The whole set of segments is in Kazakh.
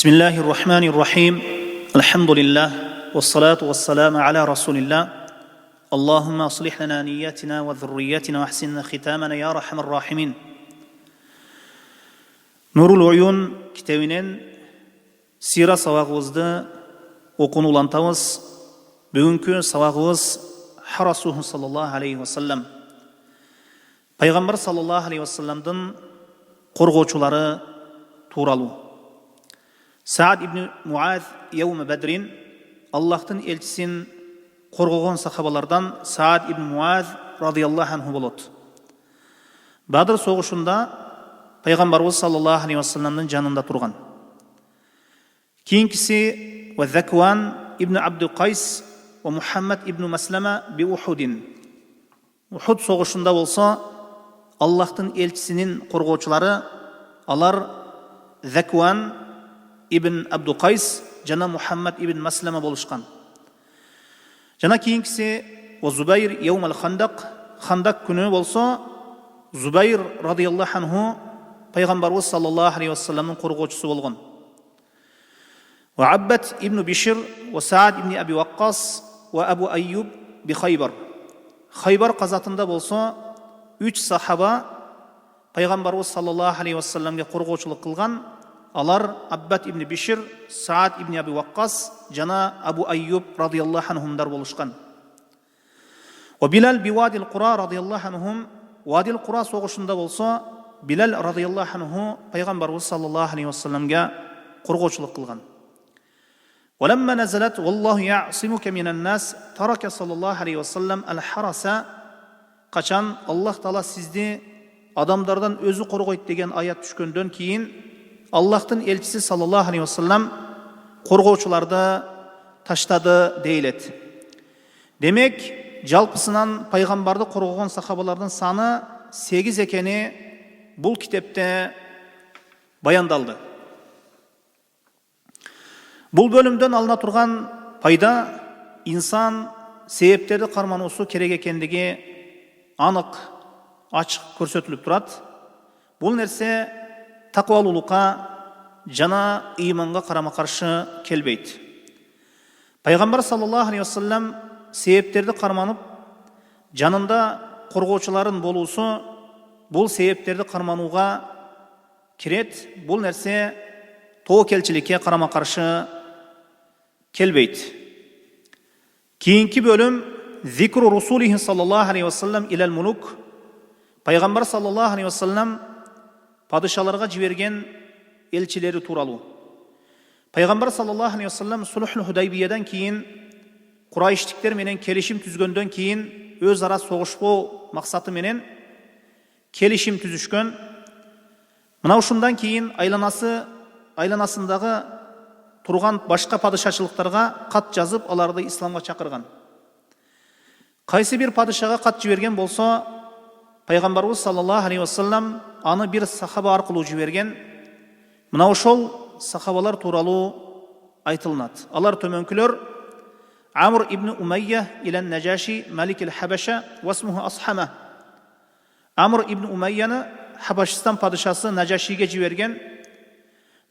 بسم الله الرحمن الرحيم الحمد لله والصلاة والسلام على رسول الله اللهم أصلح لنا نياتنا وذرياتنا واحسن ختامنا يا أرحم الراحمين. Nurul Uyun kitabının sira savağımızda okunulantamız. Bugünkü savağımız Harasuhu sallallahu aleyhi ve sellem. Peygamber sallallahu aleyhi ve sellem'den korgoçuları turalı. Sa'd ibn Muaz yevme Bedrin Allah'tan elçisin korgoğun sahabalardan Sa'd ibn Muaz radıyallahu anhu buludu. Badr soğuşunda Peygamberimiz sallallahu aleyhi ve sellem'nin canında turgan. Keyinкisi ve Zakwan ibn Abdülkays ve Muhammed ibn Maslama bi Uhudin. Uhud soğuşunda olsa Allah'tan elçisinin korgoçuları alar Zakwan ibn Abdülkays jana Muhammed ibn Maslama boluşkan. Jana keyinкisi ve Zubayr yevmel Handak günü bolsa Zubayr radıyallahu anhu Peygamberimiz sallallahu aleyhi ve sellem'nin korgoçusu bolgan. Ve Abbad ibn Bişir ve Sa'd ibn Abi Waqqas ve Abu Ayyub bi Khaybar. Khaybar qazatında bolsa 3 sahaba Peygamberimiz sallallahu aleyhi ve sellem'ge korgoçuluk kılgan. Alar Abbad ibn Bişir, Sa'd ibn Abi Waqqas jana Abu Ayyub radıyallahu anhumlar boluşkan. Ve Bilal bi Vadil Qura radıyallahu anhum Vadil Qura soğuşunda bolsa Bilal radıyallahu anhu Peygamberimiz sallallahu aleyhi ve sellem'ge korgoçuluk kılgan. وَلَمَّا نَزَلَتْ وَاللّٰهُ يَعْصِمُكَ مِنَ النَّاسِ تَرَكَ sallallahu aleyhi ve sellem el-harasa kaçan Allah Taala sizdi adamlardan özü korgoyt degen ayat düşköndön keyin Allah'tan elçisi sallallahu aleyhi ve sellem korgoçularda taştadı deyilet. Demek жалпысынан Peygamberdi korgoğun sahabalardan sanı 8 ekeni bu kitapta bayandaldı. Bu bölümden alına turgan payda insan sebepleri karmanusu kerek ekendigi anık, açık körsetülüp turat. Bu nerse takvaluluka jana imanга karama karşı kelbeyt. Peygamber sallallahu aleyhi ve sellem sebeplerdi karmanıp janında korgoçuların bolusu bu sebeplerdi karmanuga kiret. Bu nerse tawakkelçilikке karama karşı kelbeyt. Keyinki bölüm zikru Rusulihi sallallahu aleyhi ve sellem ilal muluk. Peygamber sallallahu aleyhi ve sellem padişalarga jibergen elçileri turalı. Peygamber sallallahu aleyhi ve sellem Sulhul Hudaybiyeden keyin Kurayştikler menen kelişim tüzgöndön keyin öz ara soğuşpo maksatı menen kelişim tüzüşkön. Mına uşundan keyin aylanasındağı turgan başka padişaçılıklarga kat жазып аларды İslamga çakırgan. Kaysi bir padişaga kat jibergen bolsa Peygamberimiz sallallahu aleyhi ve sellem anı bir sahaba arkылуу jibergen. Mına ошол sahabalar turalı aytılnat. Alar tömönkülөр Amr ibn Umayya ile Necaşi Malik el-Habeşe ve ismuhu Ashama. Amr ibn Umayya'nı Habeşistan padişası Necaşi'ge jibergen.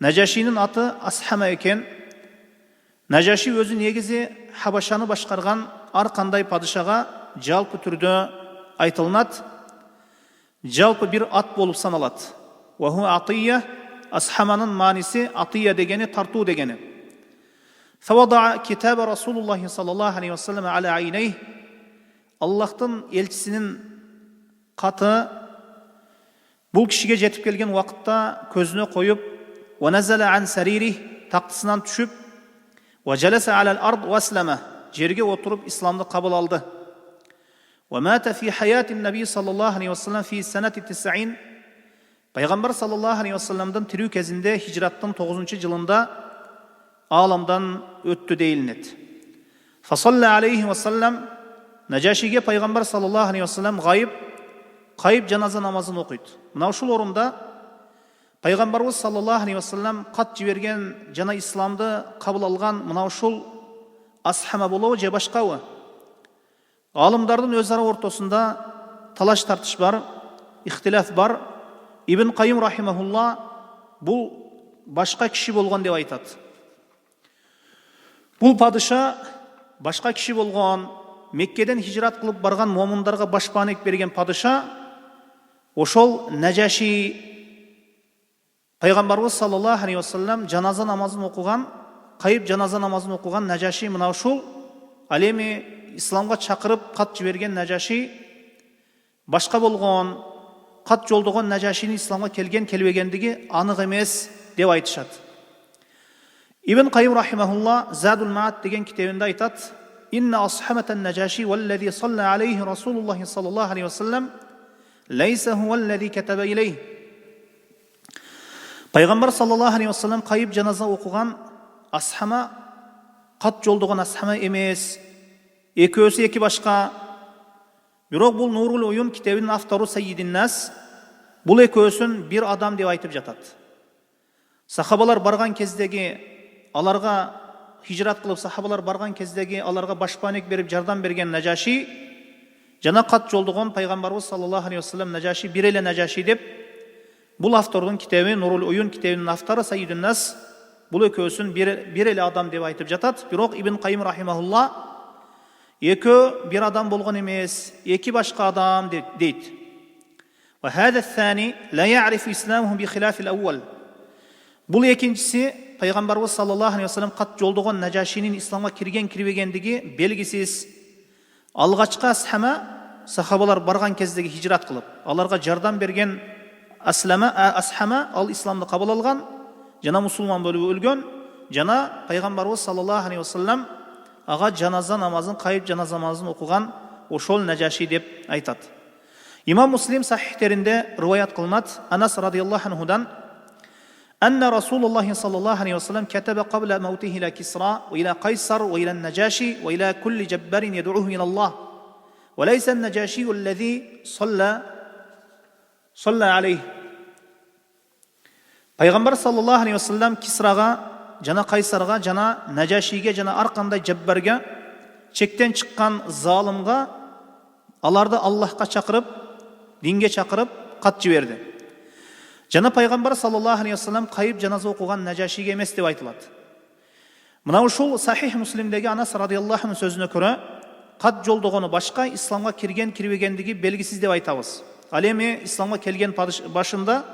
Necaşi'nin atı Ashama eken. Necaşi özü negizi Habeşanı başkargan arkanday padişaga жалпы түрдө aytılnat. Жалпы bir at bolup sanalat. Ve hu atiyye Ashamanın manisi atiyye degeni tartu degeni. Fevada'a kitabe Resulullah sallallahu aleyhi ve sellem ala ayneyh. Allah'tan elçisinin katı bu kişiye jetip gelgen vakitta közüne koyup ve nezele an saririh taktısından düşüp ve celese alel ard ve esleme jerge oturup İslam'da kabul aldı. Ve mâte fi hayatin nebi sallallahu aleyhi ve sellem fi seneti 90. Peygamber sallallahu aleyhi ve sellem'den tirүү kezinde hicrattın 9. yılında alamdan öttü deyilinet. Fasalli aleyhi ve sellem Necaşi'ge Peygamber sallallahu aleyhi ve sellem kayıp cenaze namazını okuydu. Mına uşul orunda Peygamberimiz sallallahu aleyhi ve sellem kat jibergen jana İslam'da kabul algan mına uşul Ashama bolubu je başkabı. Alımdardın özara ortasında talaş tartış var, ihtilaf var. İbn Kayyum rahimahullah bu башка киши болгон деп айтат. Бул падыша башка киши болгон, Меккеден хижрат кылып барган момундарга башпаанек берген падыша ошол Нажаши пайгамбарыбыз саллаллаху алейхи вассалам жаназа намазын окуган, кайып жаназа намазын окуган Нажаши мына ушул ал эми исламга чакырып кат жиберген Нажаши башка болгон, кат жолдогон Нажашинин исламга келген келбегендиги анык эмес деп айтышат. Ибн Кайым рахимахулла Задул Маат деген китебинде айтат: "Инна асхабатан Нажаши валлази салла алейхи Расулуллахи саллаллаху алейхи вассалам лайса хуаллази катаба илейх." Пайгамбар саллаллаху алейхи вассалам кайып жаназа окуган асхама кат жолдогон асхама эмес. Экөөсү эки башка. Бирок бул Нурул Уюн китебинин автору Саййидин Нас бул экөөсүн бир адам деп айтып жатат. Сахабалар барган кездеги аларга хижрат кылып сахабалар барган кездеги аларга башпаанек берип жардам берген Нажаши жана кат жолдогон пайгамбарыбыз саллаллаху алейхи вассалам Нажаши бир эле Нажаши деп бул автордун китеби Нурул Уюн китебинин автору Саййидин Нас бул экөөсүн бир эле адам деп айтып жатат. Бирок Ибн Кайым рахимахулла экөө бир адам болгон эмес, эки башка адам дейт. Ва хада ثاني لا يعرف اسلامه بخلاف الاول. Бул экинчиси пайгамбарыбыз саллаллаху алейхи вассалам кат жолдогон Нажашинин исламга кирген кирбегендиги белгисиз. Алгачкы асхама сахабалар барган кездеги хижрат кылып, аларга жардам берген асхама ал исламды кабыл алган, жана мусулман болуп өлгөн, жана пайгамбарыбыз саллаллаху алейхи вассалам ага жаназа намазын, кайып жаназа намазын окуган ошол Нажаши деп айтат. Имам Муслим сахихтеринде риваят кылынат Анас радиаллаху анхудан: أن رسول الله صلى الله عليه وسلم كتب قبل موته إلى كسرى وإلى قيصر وإلى النجاشي وإلى كل جبار يدعوه إلى الله وليس النجاشي الذي صلى عليه. Пайгамбар саллаллаху алейхи вассалам Кисрага, жана Кайсарга, жана Нажашиге, жана ар кандай жаббарга, чектен чыккан залымга аларды Аллахка чакырып, динге чакырып кат жиберди. Жана пайгамбар саллаллаху алейхи вассалам кайып жаназа окуган Нажашиге эмес деп айтылат. Мына ушул Сахих Муслимдеги Анас радиаллаху анху сөзүнө көрө, кат жолдогону башка, исламга кирген кирбегендиги белгисиз деп айтабыз. Ал эми исламга келген башында,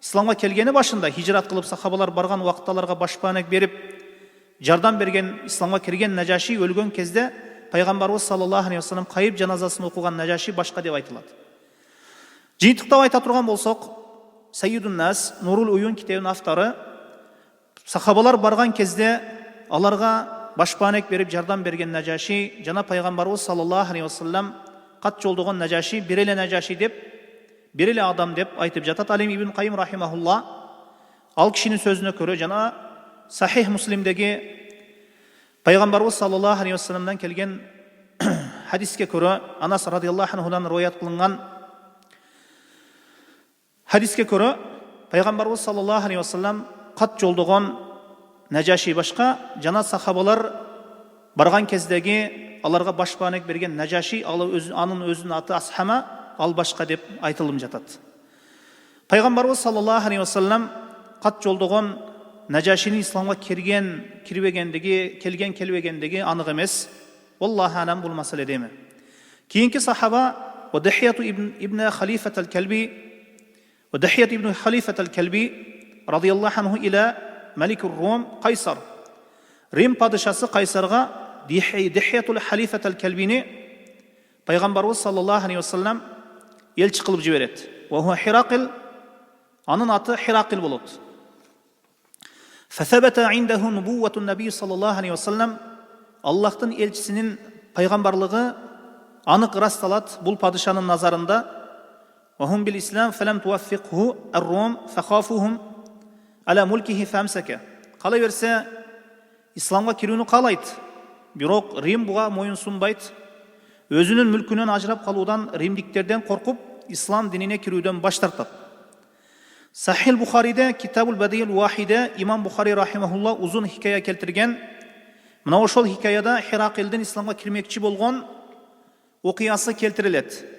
исламга келгени башында хижрат кылып сахабалар барган убакталарга башпаанек берип жардам берген, исламга кирген Нажаши өлгөн кезде пайгамбарыбыз саллаллаху алейхи вассалам кайып жаназасын окуган Нажаши башка деп айтылат. Жыйынтыктап айта турган болсок, Саййидун Нас, Нурул Уюн китебинин автору сахабалар барган кезде аларга башпаанек берип жардам берген Нажаши жана пайгамбарыбыз саллаллаху алейхи вассалам кат жолдогон Нажаши бир эле Нажаши деп, бир эле адам деп айтып жатат. Ал эми Ибн Кайым рахимахулла ал кишинин сөзүнө көрө жана Сахих Муслимдеги пайгамбарыбыз саллаллаху алейхи вассаламдан келген хадиске көрө, Анас радиаллаху анхудан риваят кылынган хадиске көрө, пайгамбарыбыз саллаллаху алейхи вассалам кат жолдогон Нажаши башка, жана сахабалар барган кездеги аларга башпаанек берген Нажаши, анын өзүнүн аты Асхама, ал башка деп айтылып жатат. Пайгамбарыбыз саллаллаху алейхи вассалам кат жолдогон Нажашинин исламга кирген кирбегендиги, келген келбегендиги анык эмес. Валлаху алам бул маселеде эми. Кийинки сахаба Дихият ибн Халифат аль-Калби ودحية ابن خليفة الكلبي رضي الله عنه إلى ملك الروم قيصر. ريم padişası Kaysar'a Dihiyat al-Halifat al-Kalbini Peygamberimiz sallallahu aleyhi ve sellem elçi kılıp jiberet. Ve huwa Hirakil, anın atı Hirakil bulut. فثبت عنده نبوة النبي sallallahu aleyhi ve sellem, Allah'ın elçisinin peygamberliği anık rastalat bul padişanın nazarında. وهم بالإسلام فلم توفقه الروم فخافوهم على ملكه فامسك. Кала берсе исламга кирүүнү каалайт, бирок Рим буга моюн сунбайт. Өзүнүн мүлкүнөн ажырап калуудан, римдиктерден коркуп, ислам динине кирүүдөн баш тартат. Сахил Бухариде Китабул Бадиил Вахиде имам Бухари рахимахулла узун хикая келтирген. Мына ошол хикаяда Хиракилдин исламга кирмекчи болгон окуясы келтирилет.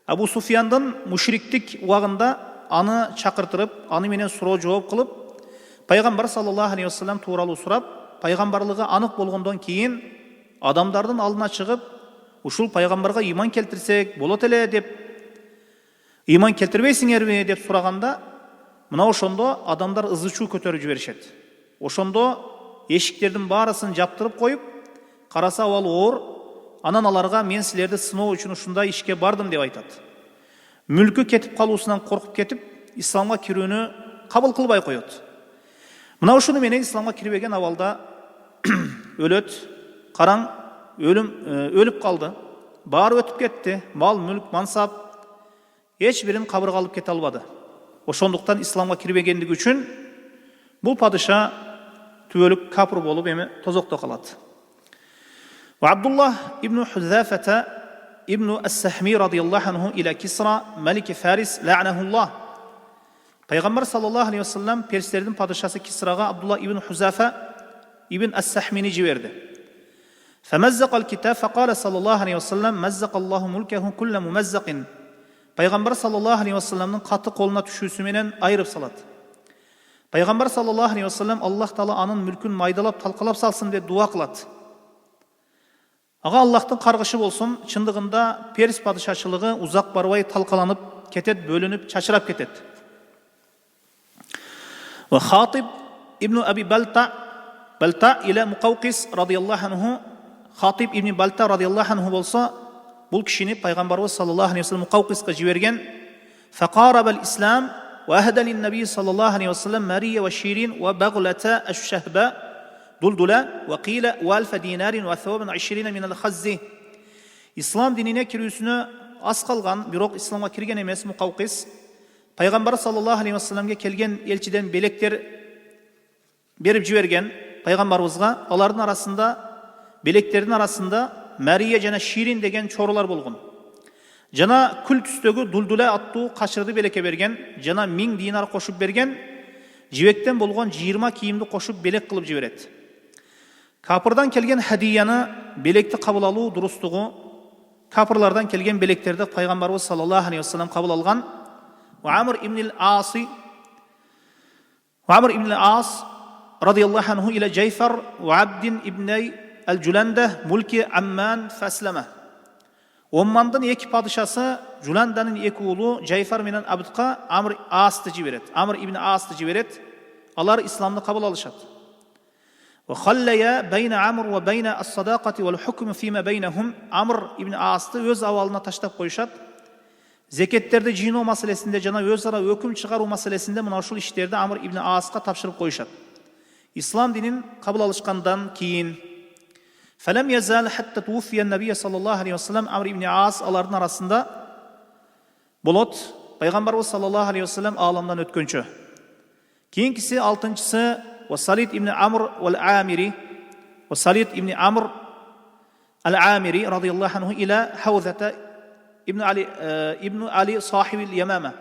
Абу Суфияндын мушриктик убагында аны чакыртырып, аны менен суроо жооп кылып, пайғамбар саллаллаху алейхи уассалам туралы сұрап, пайғамбарлығы анық болғандан кейін адамдардың алдына шығып, ушул пайғамбарға иман келтірсек болот эле деп, иман келтірбейсіңер ме деп сұрағанда, мына ошондо адамдар ызы-чуу көтөрүп жиберишет. Ошондо эшиктердин баарысын жаптырып коюп, караса абалы оор, анан аларга мен силерди сыноо үчүн ушундай ишке бардым деп айтат. Мүлкү кетип калуусунан коркуп кетип, исламга кирүүнү кабыл кылбай коет. Мына ушуну менен исламга кирбеген абалда өлөт, караң, өлүп калды, баары өтүп кетти, мал, мүлк, мансап эч бирин кабырга алып кете албады. Ошондуктан исламга кирбегендиги үчүн бул падыша түбөлүк капыр болуп эми тозокто калат. Абдуллах ибн Хузафата ибн Ас-Сахми радияллаху анху иля Кисра малики Фарис ла'нахуллах. Пайгамбар саллаллаху алейхи вассалам перстердин падышасы Кисрага Абдуллах ибн Хузафа ибн Ас-Сахмини жиберди. فمزق الكتاب فقال صلى الله عليه وسلم مزق الله ملكه كل ممزق. Пайгамбар саллаллаху алейхи вассаламдын каты колуна түшүүсү менен айырып салат. Пайгамбар саллаллаху алейхи вассалам Аллах таала анын мүлкүн майдалап талкалап салсын деп дуа кылат. Ага Аллахтын каргышы болсун, чындыгында Перс падышачылыгы узак барбай талкаланып кетет, бөлүнүп, чачырап кетет. Ва Хатиб ибн Аби Балта иля Муқавқис радияллаху анху, Хатиб ибн Балта радияллаху анху болсо, бул кишини пайгамбарыбыз саллаллаху алейхи вассалам Муқавқиска жиберген. Фақарабал ислам ва ахда лин наби саллаллаху алейхи вассалам мария ва ширин ва баглата аш-шахба дулдула ва қила ва алфа динарин ва thawban 20 min al-khazzi. Ислам динине кирүүсүнө аз калган, бирок исламга кирген эмес Муқавқис пайгамбар саллаллаху алейхи вассаламга келген элчиден белектер берип жиберген пайгамбарыбызга. Алардын арасында, белектердин арасында Мария жана Ширин деген чорулар болгон. Жана күл түстөгү дулдула аттуу качырды белекке берген, жана 1000 динар кошуп берген, жибектен болгон 20 кийимди кошуп белек кылып жиберет. Капырдан келген хадияны, белекти кабыл алуу дурустугу, капырлардан келген белектерди пайгамбарыбыз саллаллаху алейхи вассалам кабыл алган. Амр ибн ал-Ас радияллаху анху иля Джайфар ва Абдин ибн Al-Julanda mulki Amman faslama. Ommandan iki padişası Julandanın iki ulu Cayfar menen Abdqa Amr As'tı jiberet. Amr ibn As'tı jiberet. Alar İslam'da kabul alışat. Ve khallaya bayna Amr ve bayna as-sadaqati vel hukm fima baynahum. Amr ibn As'tı öz avalına taştap koyuşat. Zeketlerde jino masalesinde jana özara hüküm çıkarуу masalesinde mına uşul işlerde Amr ibn As'qa tapşırıp koyuşat. İslam dinin kabul alışkandan keyin فَلَمْ يَزَالْ حَتَّى تُوفِيَ النَّبِيَّ sallallahu aleyhi ve sellem Amr ibn As alardın arasında bolot Peygamberimiz sallallahu aleyhi ve sellem ağlamdan ötkönçü. Keyinkisi altıncısı ve Salid ibn Amr vel-Amiri ve Salid ibn Amr al-Amiri radıyallahu anhu ila Havzata ibn Ali sahibil Yamama.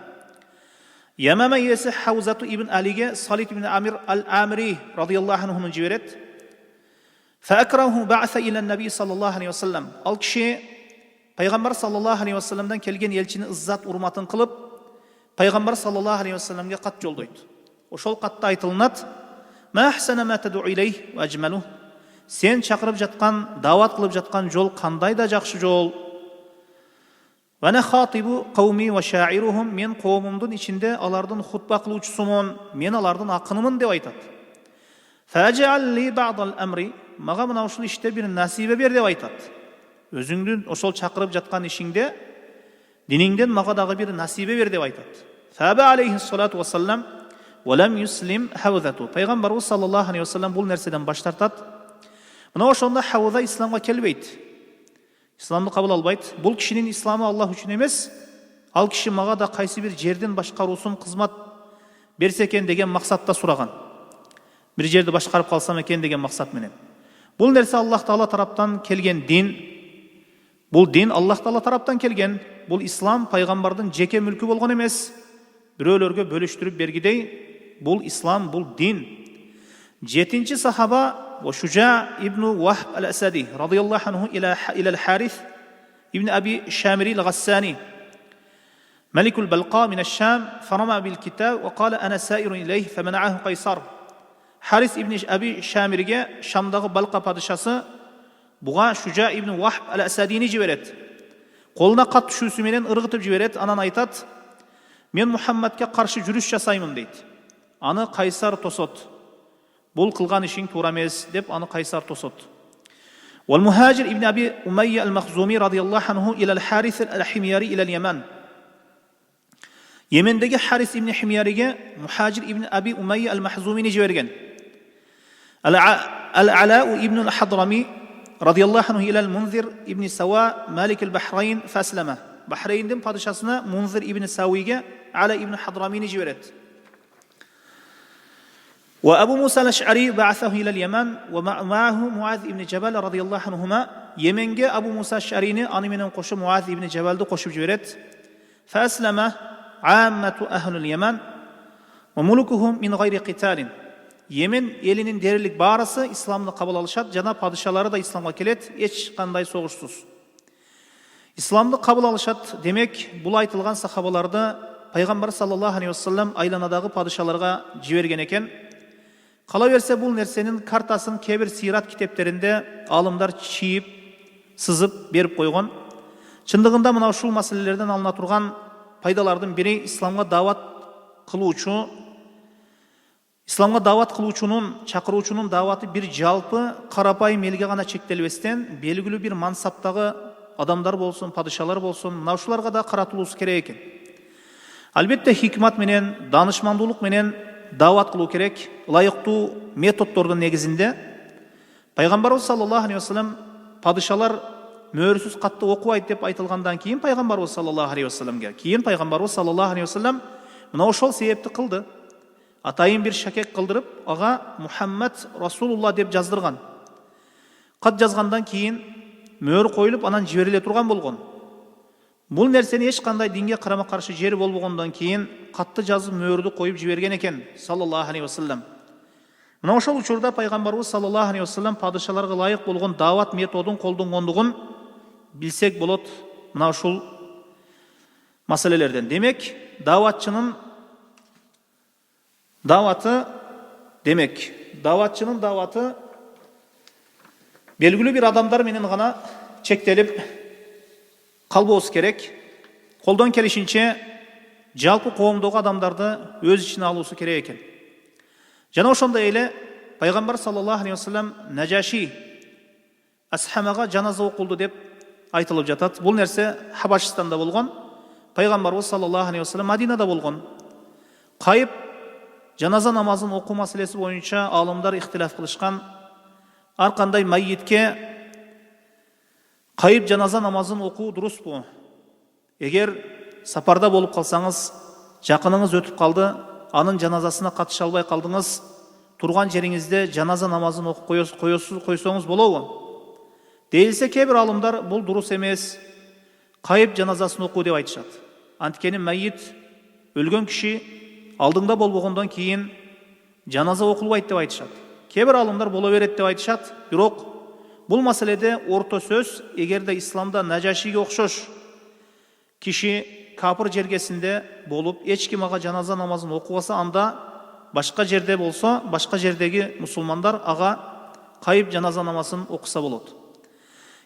Yamama yesi Havzatu ibn Ali'ge Salid ibn Amr al-Amiri radıyallahu anhu'nun ciberet. فَاَكْرَهُ بَعْثَ اِلَى النَّبِي sallallahu aleyhi ve sellem. Al kişi Peygamber sallallahu aleyhi ve sellem'den kelgen elçini izzat urmatın kılıp Peygamber sallallahu aleyhi ve sellem'ge kat yoldoydu. O şol katta aytılınat مَا اَحْسَنَ مَا تَدُعُ اِلَيْهِ وَاَجْمَلُهُ. Sen çakırıp jatkan, davat kılıp jatkan jol kanday da jakşı jol. وَنَا خَاطِبُ قَوْمِي وَشَاعِرُهُمْ. Men qovmumdun içinde alardın hutba kılıuçusumun, men alardın akınımın dep aytat. فَاَجَعَلْ لِي بَعْضَ الْأَمْرِ. Mağa mına uşul işte bir nasibe ber dep aytat. Özüңdün oşol çakırıp jatkan işiңde diniңден mağa dagı bir nasibe ber dep aytat. Faba aleyhissalatu vesselam ve lem yuslim Havzatu. Peygamberimiz sallallahu aleyhi ve sellem bul nerseden baş tartat. Mına oşonda Havza İslamga kelbeyt. İslamды kabul albayt. Bul kişinin İslamı Allah üçün emes. Al kişi mağa da kaysi bir жерден başkarusun kızmat berse eken degen maksatda suragan. Bir жерди başkarıp kalsam eken degen maksat menen. Bul nerse Allah Taala taraptan kelgen din. Bul din Allah Taala taraptan kelgen. Bul İslam paygambardın jeke mülkü bolgon emes. Biröөлөргө bölüştürüp bergidey. Bul İslam, bul din. 7. sahaba ve Şuca ibn Vahb al-Asadi radıyallahu anhu ila al-Harith ibn Abi Şamiri al-Ghassani Melikul Balqa min ash-Sham farama bil kitab ve qala ana sa'irun ilayhi femena'ahu Kaysar. Харис ибн Аби Шамирге Шамдағы Балқа падышасы бұға Шужа ибн Вахб әл-Асадини жібереді. Қолына қат түшісіменен ырғытып жібереді. Анан айтады: мен Мұхаммадке қарсы жүріс жасаймын дейді. Аны Қайсар тосот. Бұл қылған ішің тура емес деп аны Қайсар тосот. والمهاجر ابن أبي أمية المخزومي رضي الله عنه إلى الحارث الحميري إلى اليمن. Yemendeki Haris ibn Himyariga Muhajir ibn Abi Umayya al-Mahzumini jibirgan. Al-Ala ibn al-Hadrami radiyallahu anhu ila al-Munzir ibn Sawa Malik al-Bahrayn faslama. Bahrayn'in padişasına Munzir ibn Sawiga Ala ibn Hadramini jibiradi. Ve Abu Musa al-Ash'ari ba'athahu ila al-Yaman ve ma'ahu Muaz ibn Jabal radiyallahu anhuma. Yemenge Abu Musa al-Ash'arini anımenen qoşu Muaz ibn Jabal'da qoşup jibiradi. Faslama Ammatu ahlul Yemen ve mulukuhum min gayri qitalin. Yemen elinin derilik barысы İslam'da kabul alışat, jana padişaları da İslam'a kelet, hiç qanday soğuşsuz. İslam'da kabul alışat demek, бұл айтылған sahabalarda Peygamber sallallahu aleyhi ve sellem aylanaдағы padişalarga jibergen eken. Kala verse бұл nersenin kartasın kebir sirat kitaplarında alımlar çiğip, sızıp berip koygan. Çındığında mına uşul meselelerden alına turgan пайдалардың бірі исламға дават қылуучунун чакыруучунун даваты бир жалпы карапайым элге гана чектелбестен белгилүү бир мансаптагы адамдар болсун, падышалар болсун, мына ушуларга да каратылуусу керек экен. Албетте хикмат менен, данышмандуулук менен дават кылуу керек. Ылайыктуу методдордун негизинде Пайгамбарыбыз саллаллаху алейхи ва саллям падышалар мөрсүз қатты оқуайт деп айтылғандан кейін Пайғамбарыбыз саллаллаху алейхи ва салламга кейін Пайғамбарыбыз саллаллаху алейхи ва саллям мына ошол себепті қылды. Атайын бір шакек қылдырып, аға Мұхаммад Расулулла деп жаздырған. Қат жазғандан кейін мөр қойылып, анан жіберіле тұрған болған. Бұл нәрсені ешқандай динге қарама қаршы жері болғандан кейін қатты жазып мөрді қойып жіберген екен саллаллаху алейхи ва саллям. Мына ошол учурда Пайғамбарыбыз саллаллаху алейхи ва саллям падышаларға лайық болған дават методын қолданғандығын bilsek болот мына ушул маселелерден. Демек, даватчынын даваты белгилүү бир адамдар менен гана чектелип калбоосу керек. Колдон келишинче жалпы коомдогу адамдарды өз ичине алуусу керек экен. Жана ошондой эле Пайгамбар саллаллаху алейхи ва саллям Нажаши Асхамага жаназа окулду деп айтылып жатат. Бұл нәрсе Хабашистанда болған. Пайғамбарыбыз саллаллаху алейхи ва саллям Мадинада болған. Қайып жаназа намазын оқу мәселесі бойынша алымдар ихтилаф қылышқан. Арқандай майитке қайып жаназа намазын оқу дұрыс бұл. Егер сапарда болып қалсаңыз, жақыныңыз өтіп қалды, анын жаназасына қатыша албай қалдыңыз, тұрған жеріңізде жаназа намазын оқып қойсаңыз болобу? Değilse kebir alımlar бұл дұрыс емес, қайып жаназасын оқу деп айтышат. Анткени мәйит өлгөн киши алдыңда болбогондон кейін жаназа окулбайт деп айтышат. Кебир алымдар боло берет деп айтышат. Бирок бұл маселеде орто сөз, эгерде исламда Нажашиге окшош киши капыр жергесинде болуп, эч ким ага жаназа намазын окубаса, анда башка жерде болсо, башка жердеги мусулмандар ага кайып жаназа намазын окуса болот.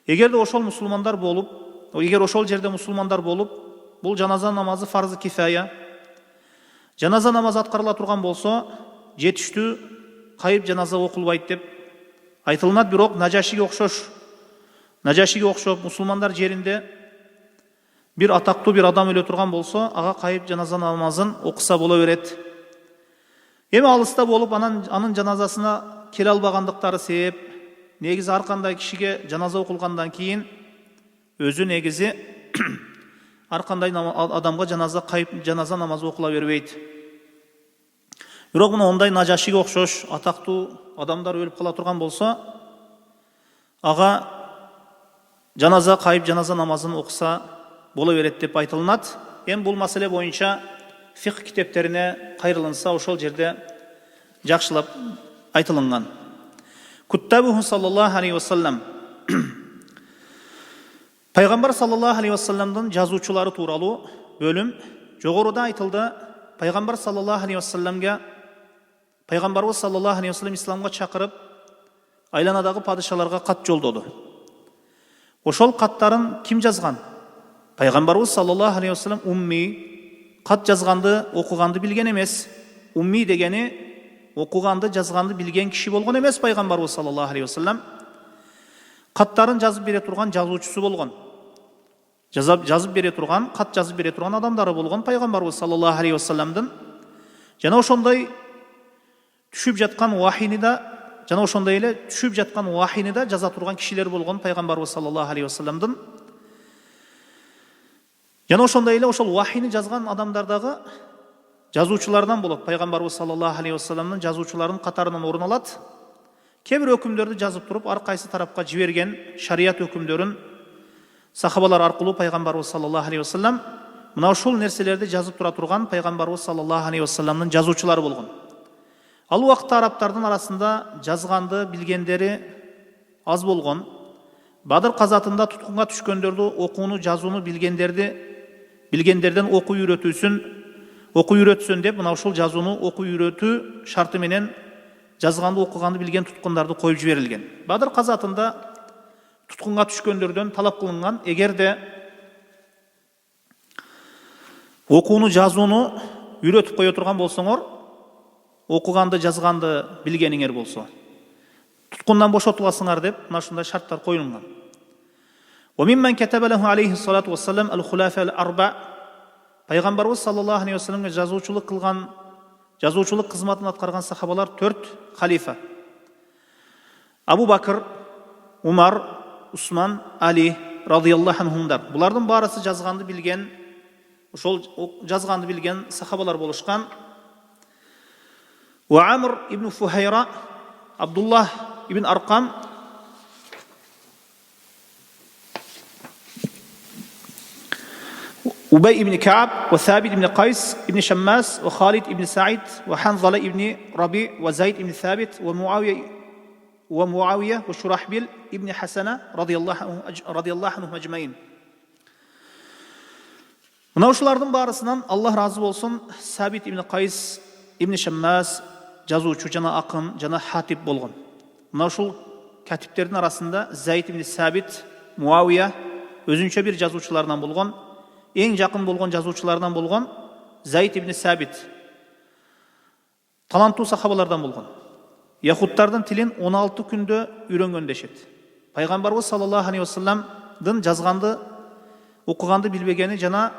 Эгерде ошол мусулмандар болуп, эгер ошол жерде мусулмандар болуп, бул жаназа намазы фарзы кифая. Жаназа намазы аткарыла турган болсо, жетиштүү кайып жаназа окулбайт деп айтылынат. Бирок Нажашиге окшоп мусулмандар жеринде бир атактуу бир адам өлө турган болсо, ага кайып жаназа намазын окуса боло берет. Эми алыста болуп, анын жаназасына келе албагандыктары себеп, негизи ар кандай кишиге жаназа окулгандан кийин өзү негизи ар кандай адамга кайып жаназа намазы окула бербейт. Бирок мына ондай Нажашиге окшош атактуу адамдар өлүп кала турган болсо, ага жаназа кайып жаназа намазын окуса боло берет деп айтылынат. Эми бул маселе боюнча фикх китептерине кайрылынса, ошол жерде жакшылап айтылынган. Kuttabuhu sallallahu aleyhi ve sellem. Peygamber sallallahu aleyhi ve sellem'den жазуучулары тууралуу бөлүм жогоруда айтылды. Peygamber sallallahu aleyhi ve sellem'ge пайғамбарымыз саллаллаху алейхи уассалам исламға шақырып, айланадағы падишаларға қат жолдады. Ошол қаттарын ким жазған? Пайғамбарымыз саллаллаху алейхи уассалам умми, қат жазғанды, оқығанды білген емес. Умми дегені оқығанды, жазғанды білген кіші болған емес пайғамбарымыз саллаллаху алейхи уассалам. Қаттарын жазып бере тұрған жазушысы болған. Жазып бере тұрған, қат жазып бере тұрған адамдары болған пайғамбарымыз саллаллаху алейхи уассаламдың. Жана ошондой түшүп жатқан уахини да, жана ошондой эле түшүп жатқан уахини да жаза турган кишилер болгон пайгамбарыбыз саллаллаху алейхи вассаламдын. Жана ошондой эле ошол уахини жазган адамдардагы жазуучулардан болот. Пайгамбарыбыз саллаллаху алейхи вассаламдын жазуучуларынын катарынан орун алат. Кээ бир өкүмдөрдү жазып туруп, ар кайсы тарапка жиберген шарият өкүмдөрүн сахабалар аркылуу пайгамбарыбыз саллаллаху алейхи вассалам мына ушул нерселерди жазып тура турган пайгамбарыбыз саллаллаху алейхи вассаламдын жазуучулары болгон. Ал убакытта арабтардын арасында жазганды билгендери аз болгон. Бадыр казатында туткунга түшкөндөрдү окууну, жазууну билгендерден окуу үйрөтсүн деп мына ушул жазууну окуу үйрөтүү шарты менен жазганды, окуганды билген туткундарды коюп жиберилген. Бадыр казатында туткунга түшкөндөрдөн талап кылынган, эгерде окууну, жазууну үйрөтүп кое турган болсоңор, окуганды, жазганды билгениңер болсо, туткундан бошотуласыңар деп мына ушундай шарттар коюлган. وممن كتب له عليه الصلاة والسلام الخلفاء الأربع Пайгамбарыбыз саллаллаху алейхи вассаламга жазуучулук кызматын аткарган сахабалар 4 халифа. Абу Бакр, Умар, Усман, Али радияллаху анхумдар. Булардын баарысы жазганды билген, ошол жазганды билген сахабалар болушкан. Ва Амр ибн Фухайра, Абдуллах ибн Аркам, أبي بن كعب وثابت بن قيس بن شماس وخالد بن سعيد وحنظلة بن ربيع وزيد بن ثابت ومعاوية وشرحبيل بن حسنة رضي الله عنهم أجمعين. Мына ушулардын баарысынан Аллах разы болсун. Сабит ибн Кайс ибн Шаммас жазуучу жана акын жана хатип болгон. Мына ушул катиптердин арасында Зайд ибн Сабит, Муавия өзүнчө бир жазуучулардан болгон. Ең жақын болған жазуучылардан болған Зайд ибн Сабит таланттуу сахабалардан болған. Яхудтардын тилин 16 күндө үйрөнгөн дешет. Пайгамбарыбыз саллаллаху алейхи вассаламдын жазганды, окуганды билбегени жана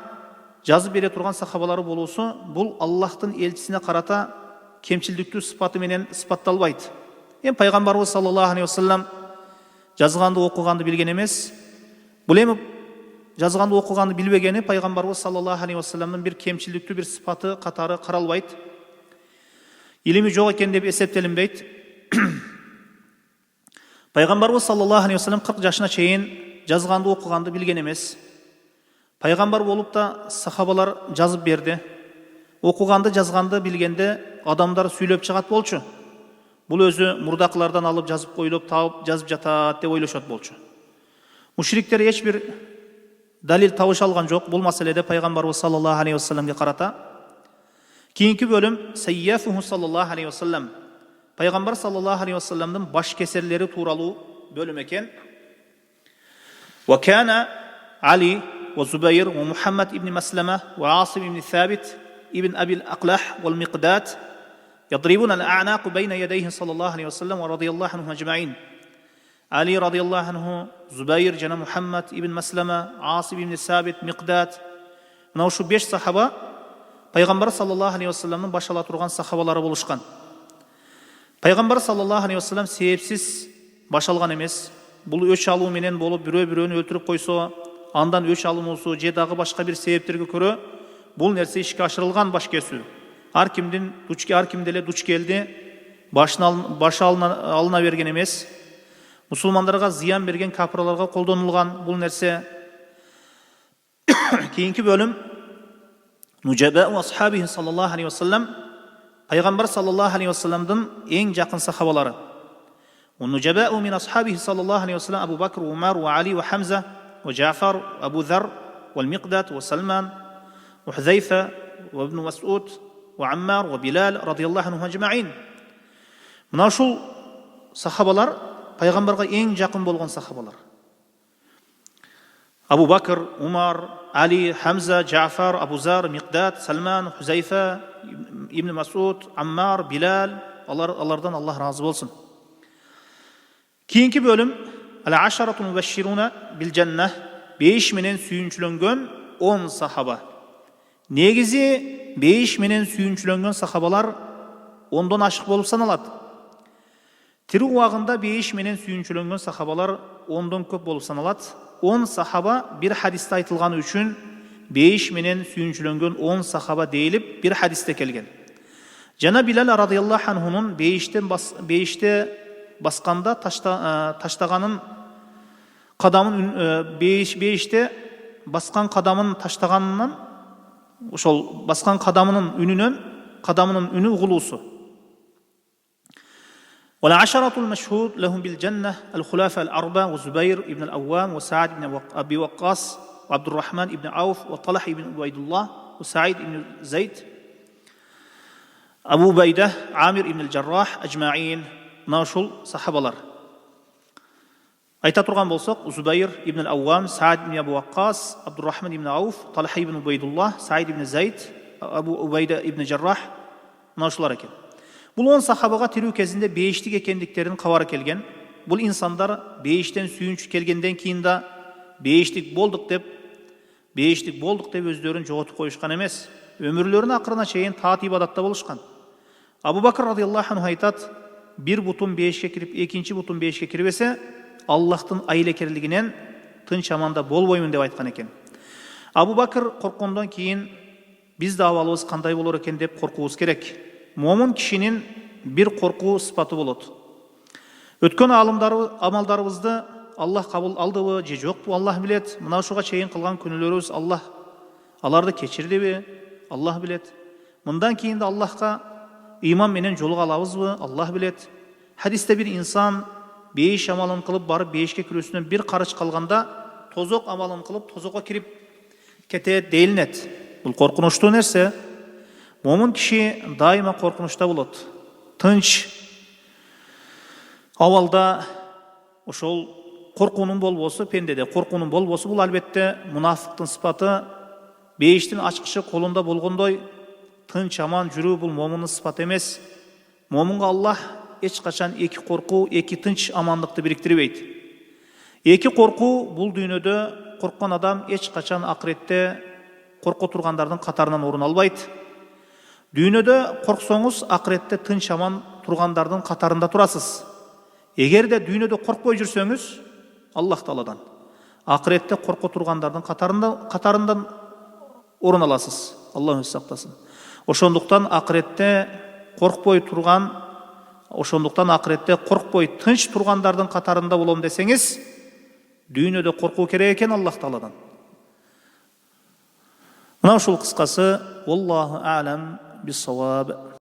жазып бере турган сахабалары болуусу бул Аллахтын элчисине карата кемчилдиктүү сыпаты менен сыпатталбайт. Пайгамбарыбыз саллаллаху алейхи вассалам жазганды, окуганды билген эмес. Бул эми жазганды, окуганды билбегени пайгамбарыбыз саллаллаху алейхи вассаламдын бир кемчилдиктүү бир сыпаты катары каралбайт. Илими жок экен деп эсептелинбейт. Пайгамбарыбыз саллаллаху алейхи вассалам 40 жашына чейин жазганды, окуганды билген эмес. Пайгамбар болуп да сахабалар жазып берди. Окуганды, жазганды билгенде адамдар сүйлөп чыгат болчу. Бул өзү мурдакылардан алып жазып коюлуп, таап жазып жатат деп ойлошот болчу. Мушриктер эч бир далил табыша алган жок бул маселеде пайгамбарыбыз саллаллаху алейхи вассаламга карата. Кийинки бөлүм Сайяфуху саллаллаху алейхи вассалам. Пайгамбар саллаллаху алейхи вассаламдын баш кесерлери тууралуу бөлүм экен. Ва кана Али ва Зубайр ва Мухаммад ибн Маслама ва Асим ибн Сабит ибн Аби al-Aqlah wal Miqdad يضربون الأعناق بين يديه صلى الله عليه وسلم ورضي الله عنهم أجمعين. Ali radıyallahu anhu, Zübeyir jana Muhammad ibn Maslama, Asib ibn Sabit, Miqdad. Мына ушу 5 сахаба Пайгамбар саллаллаху алейхи вассаламдын баш ала турган сахабалары болушкан. Пайгамбар саллаллаху алейхи вассалам себепсиз баш алган эмес. Бул өч алуу менен болуп бирөө-бирөөнү өлтүрүп койсо, андан өч алынуусу же дагы башка бир себептерге көрө бул нерсе ишке ашырылган баш кесүү. Ар кимдин дуч келди, башы алына берген эмес. Мусулмандарга зыян берген капырларга колдонулган бул нерсе. Кийинки бөлүм Нужабау асхабихи саллаллаху алейхи вассалам. Пайгамбар саллаллаху алейхи вассаламдын эң жакын сахабалары. Нужабау мин асхабихи саллаллаху алейхи вассалам Абу Бакр, Умар, Али, Хамза, Джафар, Абу Зар, Миқдад, Салман, Хузайфа, Ибн Мас'уд, Аммар, Билал радiyallahu anhum ajma'in. Мына ушул сахабалар пайгамбарга эң жакын болгон сахабалар. Абу Бакр, Умар, Али, Хамза, Джафар, Абу Зар, Миқдад, Салман, Хузайфа, Ибн Масуд, Аммар, Билал, алардан Аллах разы болсын. Кийинки бөлүм Ал-Ашарату мубашшируна бил жанна, 5 менен сүйүнчүлөнгөн 10 сахаба. Негизи 5 менен сүйүнчүлөнгөн сахабалар 10дон ашык болуп саналат. Тирүү убагында 5 менен сүйүнчүлөнгөн сахабалар 10дон көп болуп саналат. 10 сахаба bir hadiste айтылганы үчүн 5 менен сүйүнчүлөнгөн 10 сахаба дейилип bir hadiste келген. Жана Билал радыйаллаху анхунун бейиште басканда таштаганын кадамын бейиште баскан кадамын таштаганынан ошол баскан кадамынын үнү угулуусу. والعشرة المشهود لهم بالجنة الخلفاء الأربعة وزبير ابن الأوام وسعد بن أبي وقاص وعبد الرحمن ابن عوف وطلحة بن عبيد الله وسعيد بن زيد أبو بيدة عامر ابن الجراح أجمعين ناشل صحابة. Айта турган болсок, Зубайр ибн al-Awwam, Саад ибн Абу Ваккас, Абдуррахман ибн Ауф, Талха ибн Убайдуллах, Саид ибн Зайд, Абу Убайда ибн Жаррах мынашулар экен. Бул 10 сахабага тирүү кезинде бейиштик экендиктерин кабары келген. Бул инсандар бейиштен сүйүнчү келгенден кийин да бейиштик болдук деп өздөрүн жоготуп коюшкан эмес. Өмүрлөрүнүн акырына чейин таат ибадатта болушкан. Абу Бакр радыйаллаху анху айтат, бир бутун бейишке кирип, экинчи бутун бейишке кирбесе, Аллахтын айлекерлигинен тынч аманда болбоймун деп айткан экен. Абу Бакр корккондон кийин биз да абалыбыз кандай болор экен деп коркубуз керек. Момун кишинин бир коркуу сыпаты болот. Өткөн амалдарыбызды Аллах кабыл алдыбы же жокпу Аллах билет. Мына ушуга чейин кылган күнөөлөрүбүз аларды кечирдиби Аллах билет. Мындан кийин да Аллахка иман менен жолуга алабызбы Аллах билет. Хадисте бир инсан бейиш амалын кылып барып бейишке кирүүсүнөн бир карыч калганда тозок амалын кылып тозокко кирип кетет дейилинет. Бул коркунучтуу нерсе. Момун киши дайыма коркунучта болот. Тынч абалда ошол коркуунун болбосу, пендеде коркуунун болбосу бул албетте мунафыктын сыпаты. Бейиштин ачкычы колунда болгондой тынч аман жүрүү бул момундун сыпаты эмес. Момунга Аллах эч качан эки коркуу, эки тынч амандыкты бириктирбейт. Эки коркуу бул дүйнөдө корккон адам эч качан акыретте корко тургандардын катарынан орун албайт. Дүйнөдө корксоңуз акыретте тынч аман тургандардын катарында турасыз. Эгерде дүйнөдө коркпой жүрсөңүз, Аллах Тааладан акыретте корко тургандардын катарынан орун аласыз. Аллах өзү сактасын. Ошондуктан акыретте коркпой тынч тургандардын катарында болом десеңиз, дүйнөдө коркуу керек экен Аллах Тааладан. Мына ушул кыскасы, Аллаху а'лам bis-саваб.